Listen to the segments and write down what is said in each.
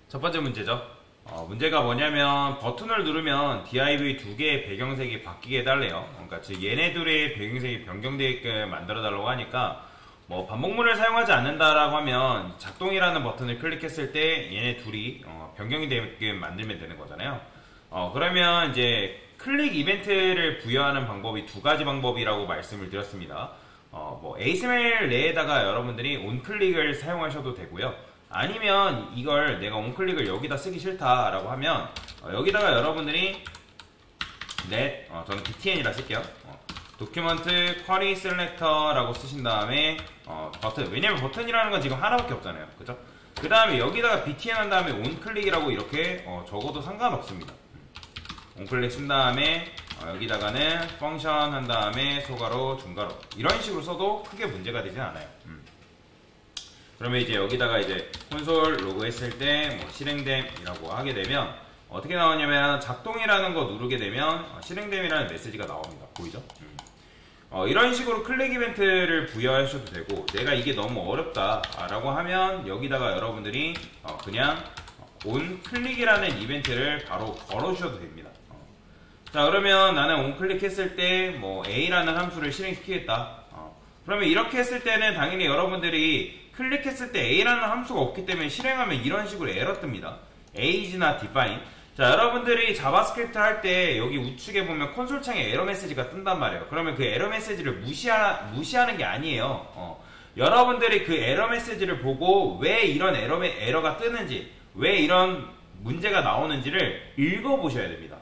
첫 번째 문제죠. 문제가 뭐냐면 버튼을 누르면 div 두 개의 배경색이 바뀌게 해달래요. 그러니까 즉 얘네 둘의 배경색이 변경되게끔 만들어 달라고 하니까 뭐 반복문을 사용하지 않는다라고 하면 작동이라는 버튼을 클릭했을 때 얘네 둘이 변경이 되게끔 만들면 되는 거잖아요. 그러면 이제 클릭 이벤트를 부여하는 방법이 두 가지 방법이라고 말씀을 드렸습니다. 뭐 ASML 내에다가 여러분들이 onClick을 사용하셔도 되고요. 아니면 이걸 내가 onClick을 여기다 쓰기 싫다라고 하면 여기다가 여러분들이 저는 btn이라 쓸게요. 도큐먼트 쿼리 셀렉터라고 쓰신 다음에 버튼, 왜냐면 버튼이라는 건 지금 하나밖에 없잖아요. 그죠? 그 다음에 여기다가 btn 한 다음에 onClick이라고 이렇게 적어도 상관없습니다. onClick 쓴 다음에 여기다가는 펑션 한 다음에 소괄호 중괄호 이런 식으로 써도 크게 문제가 되진 않아요. 그러면 이제 여기다가 이제 콘솔 로그 했을 때 뭐 실행됨이라고 하게 되면 어떻게 나오냐면 작동이라는 거 누르게 되면 실행됨이라는 메시지가 나옵니다. 보이죠? 이런 식으로 클릭 이벤트를 부여하셔도 되고, 내가 이게 너무 어렵다 라고 하면 여기다가 여러분들이 그냥 onClick이라는 이벤트를 바로 걸어주셔도 됩니다. 자, 그러면 나는 onClick 했을 때 뭐 a라는 함수를 실행시키겠다. 그러면 이렇게 했을 때는 당연히 여러분들이 클릭했을 때 a라는 함수가 없기 때문에 실행하면 이런 식으로 에러 뜹니다. ais나 define. 자, 여러분들이 자바스크립트 할 때 여기 우측에 보면 콘솔 창에 에러 메시지가 뜬단 말이에요. 그러면 그 에러 메시지를 무시하는 게 아니에요. 여러분들이 그 에러 메시지를 보고 왜 이런 에러가 뜨는지, 왜 이런 문제가 나오는지를 읽어보셔야 됩니다.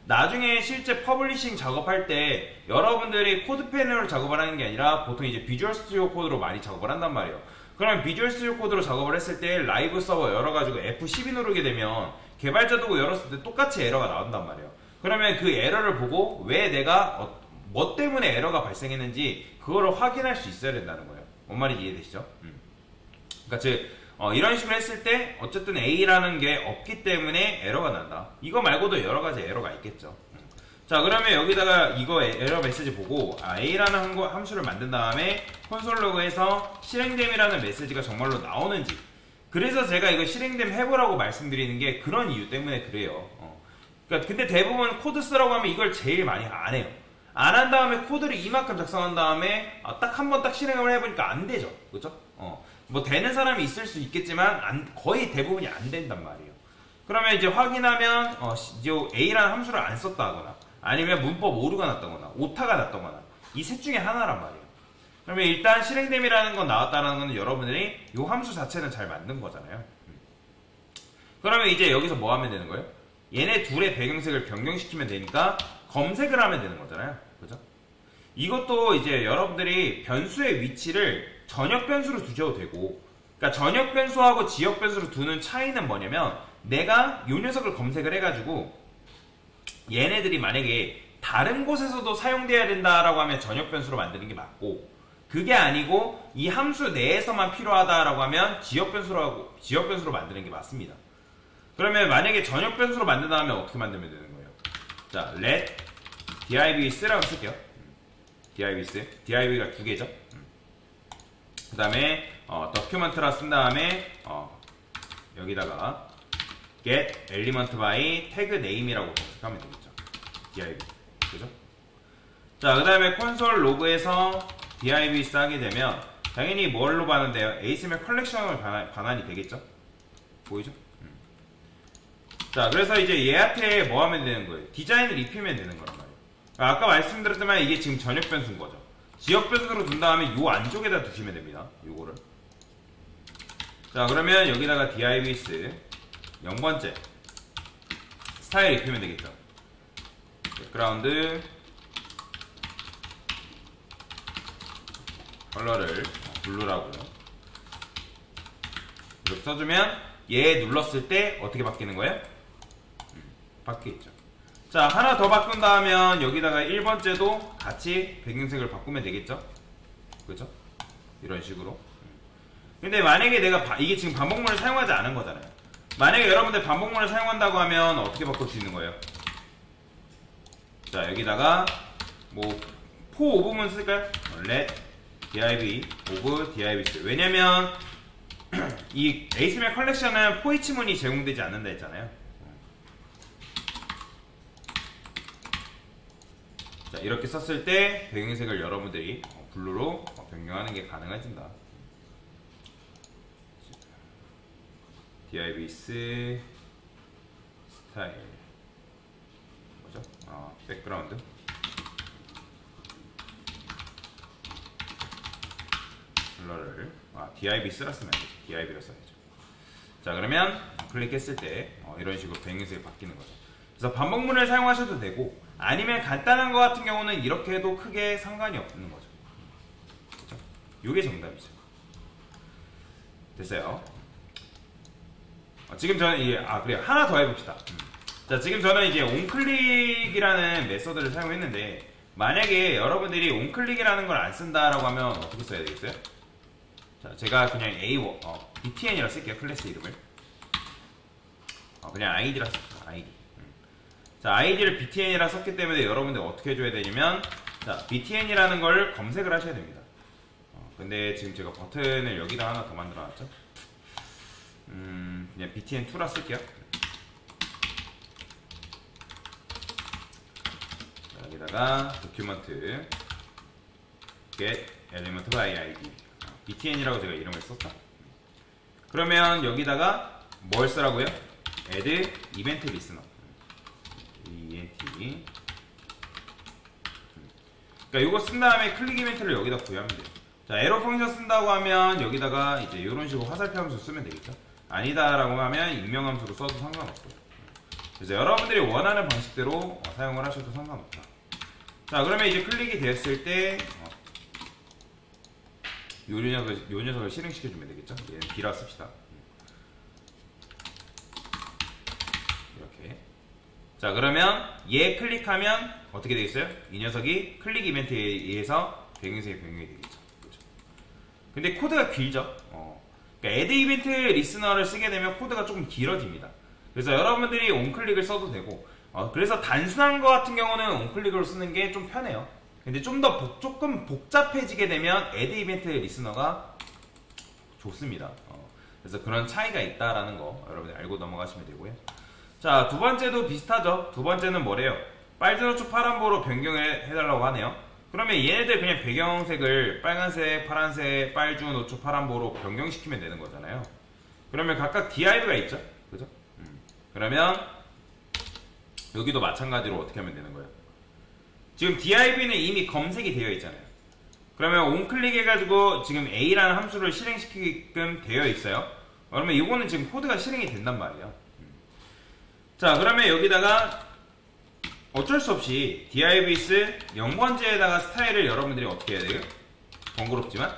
나중에 실제 퍼블리싱 작업할 때 여러분들이 코드 패널로 작업을 하는 게 아니라 보통 이제 비주얼 스튜디오 코드로 많이 작업을 한단 말이에요. 그러면 비주얼 스튜디오 코드로 작업을 했을 때 라이브 서버 열어가지고 F12 누르게 되면 개발자 도구 열었을 때 똑같이 에러가 나온단 말이에요. 그러면 그 에러를 보고 왜 내가 뭐 때문에 에러가 발생했는지 그거를 확인할 수 있어야 된다는 거예요. 뭔 말인지 이해되시죠? 그러니까 즉 이런 식으로 했을 때 어쨌든 A라는 게 없기 때문에 에러가 난다. 이거 말고도 여러 가지 에러가 있겠죠. 자, 그러면 여기다가 이거 에러 메시지 보고 A라는 함수를 만든 다음에 콘솔 로그에서 실행됨이라는 메시지가 정말로 나오는지, 그래서 제가 이거 실행됨 해보라고 말씀드리는 게 그런 이유 때문에 그래요. 그러니까 근데 대부분 코드 쓰라고 하면 이걸 제일 많이 안 해요. 안 한 다음에 코드를 이만큼 작성한 다음에 딱 한 번 딱 실행을 해보니까 안 되죠. 그죠? 뭐 되는 사람이 있을 수 있겠지만 거의 대부분이 안 된단 말이에요. 그러면 이제 확인하면 이제 A라는 함수를 안 썼다거나 아니면 문법 오류가 났다거나 오타가 났다거나 이 셋 중에 하나란 말이에요. 그러면 일단 실행됨이라는 건 나왔다는 건 여러분들이 이 함수 자체는 잘 만든 거잖아요. 그러면 이제 여기서 뭐 하면 되는 거예요? 얘네 둘의 배경색을 변경시키면 되니까 검색을 하면 되는 거잖아요. 그죠? 이것도 이제 여러분들이 변수의 위치를 전역 변수로 두셔도 되고, 그러니까 전역 변수하고 지역 변수로 두는 차이는 뭐냐면 내가 이 녀석을 검색을 해가지고 얘네들이 만약에 다른 곳에서도 사용돼야 된다라고 하면 전역 변수로 만드는 게 맞고, 그게 아니고 이 함수 내에서만 필요하다라고 하면 지역 변수로 만드는 게 맞습니다. 그러면 만약에 전역 변수로 만든다 하면 어떻게 만들면 되는 거예요? 자, let divs라고 쓸게요. div가 두 개죠. 그 다음에 document라 쓴 다음에 여기다가 get element by tag name이라고 검색하면 되겠죠. div. 그죠? 자, 그 다음에 콘솔 로그에서 div 쓰게 되면 당연히 뭘로 반환돼요? ASML 컬렉션으로 반환이 되겠죠? 보이죠? 자, 그래서 이제 얘한테 뭐 하면 되는 거예요? 디자인을 입히면 되는 거란 말이에요. 아까 말씀드렸지만 이게 지금 전역 변수인 거죠. 지역 변수로 둔 다음에 요 안쪽에다 두시면 됩니다. 요거를. 자, 그러면 여기다가 divs 0번째 스타일 입히면 되겠죠. 백그라운드 컬러를 블루라고요. 이렇게 써주면 얘 눌렀을 때 어떻게 바뀌는 거예요? 바뀌겠죠. 자, 하나 더 바꾼다 하면 여기다가 1번째도 같이 배경색을 바꾸면 되겠죠? 그죠? 이런 식으로. 근데 만약에 내가 이게 지금 반복문을 사용하지 않은 거잖아요. 만약에 여러분들 반복문을 사용한다고 하면 어떻게 바꿀 수 있는 거예요? 자, 여기다가 뭐 for 오브문 쓸까요? let div of divs. 왜냐면 이 에이스맥 컬렉션은 포이치문이 제공되지 않는다 했잖아요. 자, 이렇게 썼을 때 배경색을 여러분들이 블루로 변경하는 게 가능해진다. DIBS 스타일 뭐죠? 백그라운드 컬러를 DIBS라 쓰면 안 되죠. DIB로 써야죠. 자, 그러면 클릭했을 때 이런 식으로 배경색이 바뀌는 거죠. 그래서 반복문을 사용하셔도 되고 아니면 간단한 거 같은 경우는 이렇게 해도 크게 상관이 없는 거죠. 그렇죠? 이게 정답이죠. 됐어요. 지금 저는 이제 그래요. 하나 더 해봅시다. 자, 지금 저는 이제 온클릭이라는 메서드를 사용했는데 만약에 여러분들이 온클릭이라는 걸 안 쓴다라고 하면 어떻게 써야 되겠어요? 자, 제가 그냥 btn이라 쓸게요. 클래스 이름을 그냥 id라 쓸게요. id. 자, id를 btn이라 썼기 때문에 여러분들 어떻게 해줘야 되냐면 자, btn이라는 걸 검색을 하셔야 됩니다. 근데 지금 제가 버튼을 여기다 하나 더 만들어 놨죠. 그냥 btn2라 쓸게요. 자, 여기다가 도큐먼트 get element by id btn이라고 제가 이름을 썼다. 그러면 여기다가 뭘 쓰라고요? add event listener ENT. 그러니까 이거 쓴 다음에 클릭 이벤트를 여기다 구현하면 돼요. 자, 에러 펑션 쓴다고 하면 여기다가 이제 이런 식으로 화살표 함수 쓰면 되겠죠. 아니다라고 하면 익명함수로 써도 상관없고요. 그래서 여러분들이 원하는 방식대로 사용을 하셔도 상관없다. 자, 그러면 이제 클릭이 되었을 때 요 녀석을 실행시켜주면 되겠죠. 얘는 B라 씁시다. 이렇게. 자, 그러면 얘 클릭하면 어떻게 되겠어요? 이 녀석이 클릭 이벤트에 의해서 배경색이 변경이 되겠죠. 그렇죠? 근데 코드가 길죠. 그러니까 add 이벤트 리스너를 쓰게 되면 코드가 조금 길어집니다. 그래서 여러분들이 온클릭을 써도 되고 그래서 단순한 거 같은 경우는 온클릭으로 쓰는 게 좀 편해요. 근데 좀 더 조금 복잡해지게 되면 add 이벤트 리스너가 좋습니다. 그래서 그런 차이가 있다라는 거 여러분들 알고 넘어가시면 되고요. 자, 두 번째도 비슷하죠. 두 번째는 뭐래요? 빨주, 노초, 파란보로 변경을 해달라고 하네요. 그러면 얘네들 그냥 배경색을 빨간색, 파란색, 빨주, 노초, 파란보로 변경시키면 되는 거잖아요. 그러면 각각 div가 있죠. 그죠? 그러면 여기도 마찬가지로 어떻게 하면 되는 거예요? 지금 div는 이미 검색이 되어 있잖아요. 그러면 onClick 해가지고 지금 a라는 함수를 실행시키게끔 되어 있어요. 그러면 이거는 지금 코드가 실행이 된단 말이에요. 자, 그러면 여기다가 어쩔 수 없이 divs 0번째에다가 스타일을 여러분들이 어떻게 해야 돼요? 번거롭지만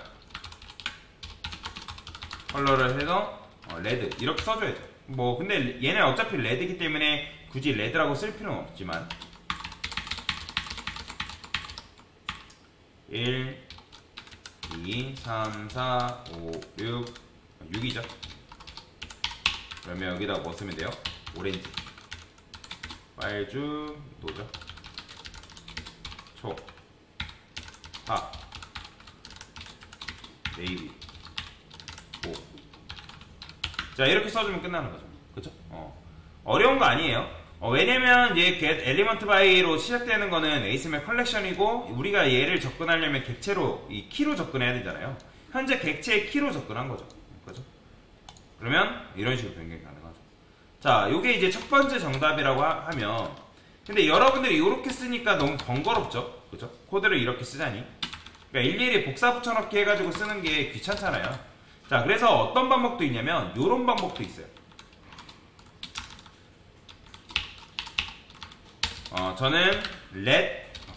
컬러를 해서 레드 이렇게 써줘야죠. 뭐 근데 얘는 어차피 레드이기 때문에 굳이 레드라고 쓸 필요는 없지만 1, 2, 3, 4, 5, 6 6이죠. 그러면 여기다 뭐 쓰면 돼요? 오렌지, 빨주, 노죠. 초, 파, 네이비, 오. 자, 이렇게 써주면 끝나는 거죠. 그쵸? 어려운 거 아니에요. 왜냐면 얘 get element by로 시작되는 거는 에이스맥 컬렉션이고 우리가 얘를 접근하려면 객체로 이 키로 접근해야 되잖아요. 현재 객체의 키로 접근한 거죠. 그죠? 그러면 이런 식으로 변경이 가능하죠. 자, 요게 이제 첫 번째 정답이라고 하면 근데 여러분들이 이렇게 쓰니까 너무 번거롭죠. 그죠? 코드를 이렇게 쓰자니 그러니까 일일이 복사 붙여넣기 해가지고 쓰는 게 귀찮잖아요. 자, 그래서 어떤 방법도 있냐면 요런 방법도 있어요. 저는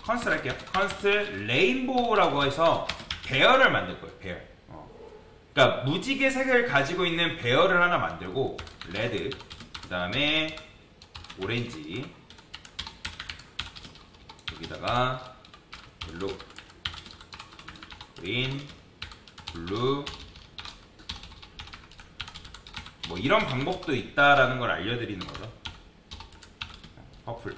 컨스트 할게요. 컨스트 레인보우라고 해서 배열을 만들 거예요. 배열. 그러니까 무지개 색을 가지고 있는 배열을 하나 만들고 레드, 그 다음에 오렌지, 여기다가 블루, 그린, 블루, 뭐 이런 방법도 있다라는 걸 알려드리는 거죠. 퍼플.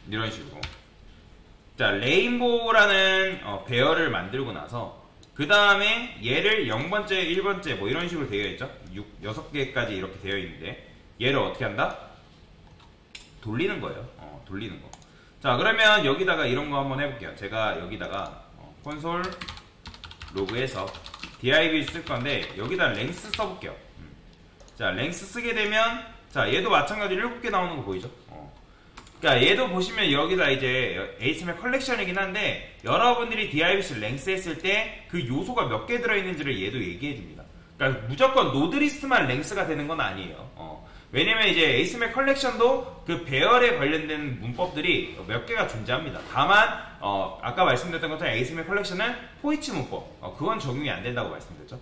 이런 식으로. 자, 레인보우라는 배열을 만들고 나서 그 그 다음에 얘를 0번째, 1번째 뭐 이런 식으로 되어 있죠. 6개까지 이렇게 되어 있는데 얘를 어떻게 한다? 돌리는 거예요. 돌리는 거. 자, 그러면 여기다가 이런 거 한번 해볼게요. 제가 여기다가 콘솔 로그에서 div 쓸 건데 여기다 랭스 써볼게요. 자, 랭스 쓰게 되면 자, 얘도 마찬가지로 7개 나오는 거 보이죠? 그러니까 얘도 보시면 여기다 이제 ASML 컬렉션이긴 한데 여러분들이 div 랭스 했을 때 그 요소가 몇 개 들어있는지를 얘도 얘기해 줍니다. 그러니까 무조건 노드리스트만 랭스가 되는 건 아니에요. 왜냐면 이제 ASML 컬렉션도 그 배열에 관련된 문법들이 몇 개가 존재합니다. 다만 아까 말씀드렸던 것처럼 ASML 컬렉션은 포이치 문법 그건 적용이 안 된다고 말씀드렸죠.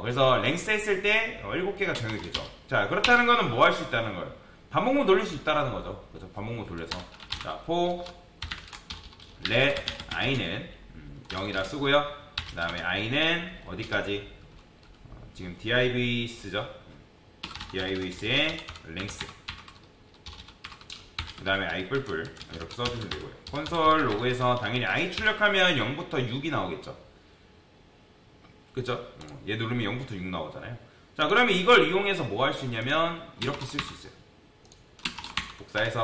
그래서 랭스 했을 때 7개가 적용이 되죠. 자, 그렇다는 거는 뭐 할 수 있다는 거예요? 반복문 돌릴 수 있다는 거죠. 그래서 반복문 돌려서 자, for let i는 0이라 쓰고요. 그 다음에 i는 어디까지? 지금 div 쓰죠. divs의 length 그 다음에 i 뿔뿔 이렇게 써주면 되고요. 콘솔 로그에서 당연히 i 출력하면 0부터 6이 나오겠죠. 그쵸? 얘 누르면 0부터 6 나오잖아요. 자, 그러면 이걸 이용해서 뭐 할 수 있냐면 이렇게 쓸 수 있어요. 복사해서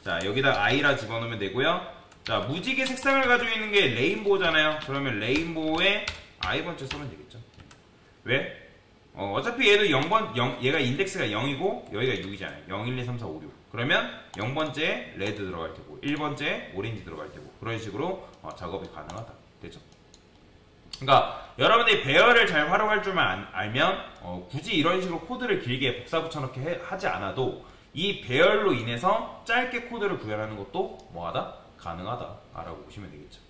자, 여기다 i라 집어넣으면 되고요. 자, 무지개 색상을 가지고 있는 게 레인보우잖아요. 그러면 레인보우에 i번째 쓰면 되겠죠. 왜? 어차피 얘도 0번, 얘가 인덱스가 0이고 여기가 6이잖아요. 0, 1, 2, 3, 4, 5, 6. 그러면 0번째 레드 들어갈 테고 1번째 오렌지 들어갈 테고 그런 식으로 작업이 가능하다. 되죠? 그러니까 여러분들이 배열을 잘 활용할 줄만 알면 굳이 이런 식으로 코드를 길게 복사 붙여넣기 하지 않아도 이 배열로 인해서 짧게 코드를 구현하는 것도 뭐하다? 가능하다 라고 보시면 되겠죠.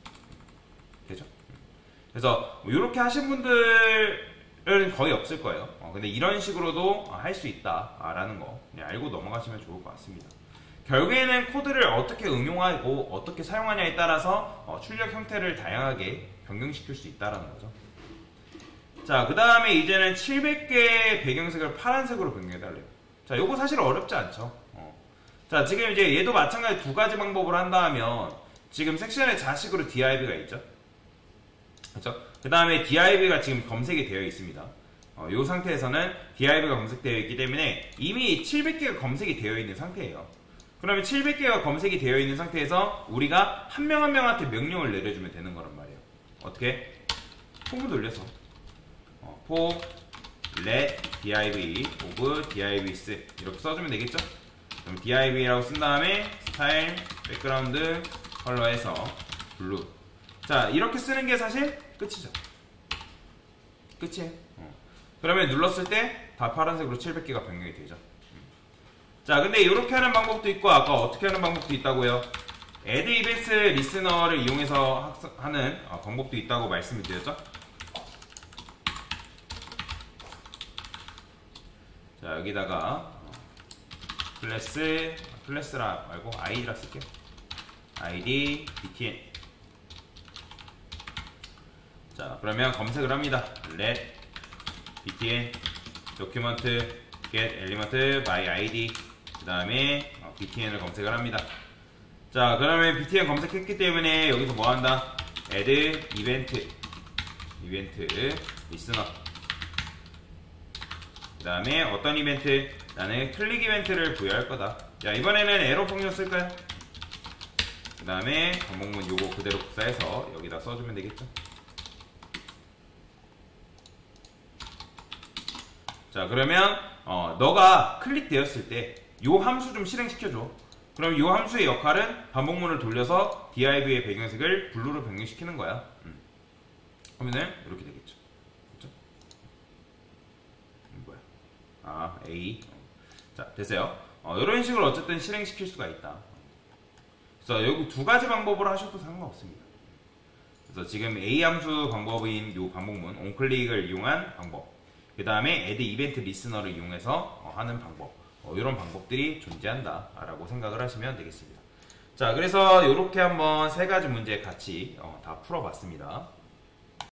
되죠? 그래서 이렇게 하신 분들은 거의 없을 거예요. 근데 이런 식으로도 할 수 있다라는 거 그냥 알고 넘어가시면 좋을 것 같습니다. 결국에는 코드를 어떻게 응용하고 어떻게 사용하냐에 따라서 출력 형태를 다양하게 변경시킬 수 있다는 거죠. 자, 그 다음에 이제는 700개의 배경색을 파란색으로 변경해달래요. 자, 요거 사실 어렵지 않죠. 자, 지금 이제 얘도 마찬가지 두 가지 방법을 한다 하면 지금 섹션의 자식으로 div가 있죠. 그렇죠? 그 다음에 div가 지금 검색이 되어 있습니다. 이 상태에서는 div가 검색되어 있기 때문에 이미 700개가 검색이 되어 있는 상태예요. 그러면 700개가 검색이 되어 있는 상태에서 우리가 한 명 한 명한테 명령을 내려주면 되는 거란 말이에요. 어떻게? 폰을 돌려서 for let div of divs 이렇게 써주면 되겠죠? 그럼 div라고 쓴 다음에 스타일 백그라운드 컬러에서 블루. 자, 이렇게 쓰는 게 사실 끝이죠. 끝이에요. 그러면 눌렀을 때 다 파란색으로 700개가 변경이 되죠. 자, 근데 이렇게 하는 방법도 있고 아까 어떻게 하는 방법도 있다고요. add events listener를 이용해서 하는 방법도 있다고 말씀을 드렸죠. 자, 여기다가 클래스라 말고 id라 쓸게요. id btn. 자, 그러면 검색을 합니다. let btn document get element by id 그 다음에 btn을 검색을 합니다. 자, 그러면 btn 검색했기 때문에 여기서 뭐 한다? add event listener 그 다음에 어떤 이벤트? 나는 클릭 이벤트를 부여할 거다. 자, 이번에는 에러 펑션 쓸까요? 그 다음에 반복문 요거 그대로 복사해서 여기다 써주면 되겠죠. 자, 그러면 너가 클릭되었을 때 요 함수 좀 실행시켜줘. 그럼 요 함수의 역할은 반복문을 돌려서 div의 배경색을 블루로 변경시키는 거야. 그러면은 이렇게 되겠죠. 그렇죠? 뭐야? 아, A. 자, 됐어요. 이런 식으로 어쨌든 실행시킬 수가 있다. 그래서 여기 두 가지 방법으로 하셔도 상관없습니다. 그래서 지금 A 함수 방법인 요 반복문 onClick을 이용한 방법, 그 다음에 add event listener를 이용해서 하는 방법, 이런 방법들이 존재한다 라고 생각을 하시면 되겠습니다. 자, 그래서 이렇게 한번 세 가지 문제 같이 다 풀어봤습니다.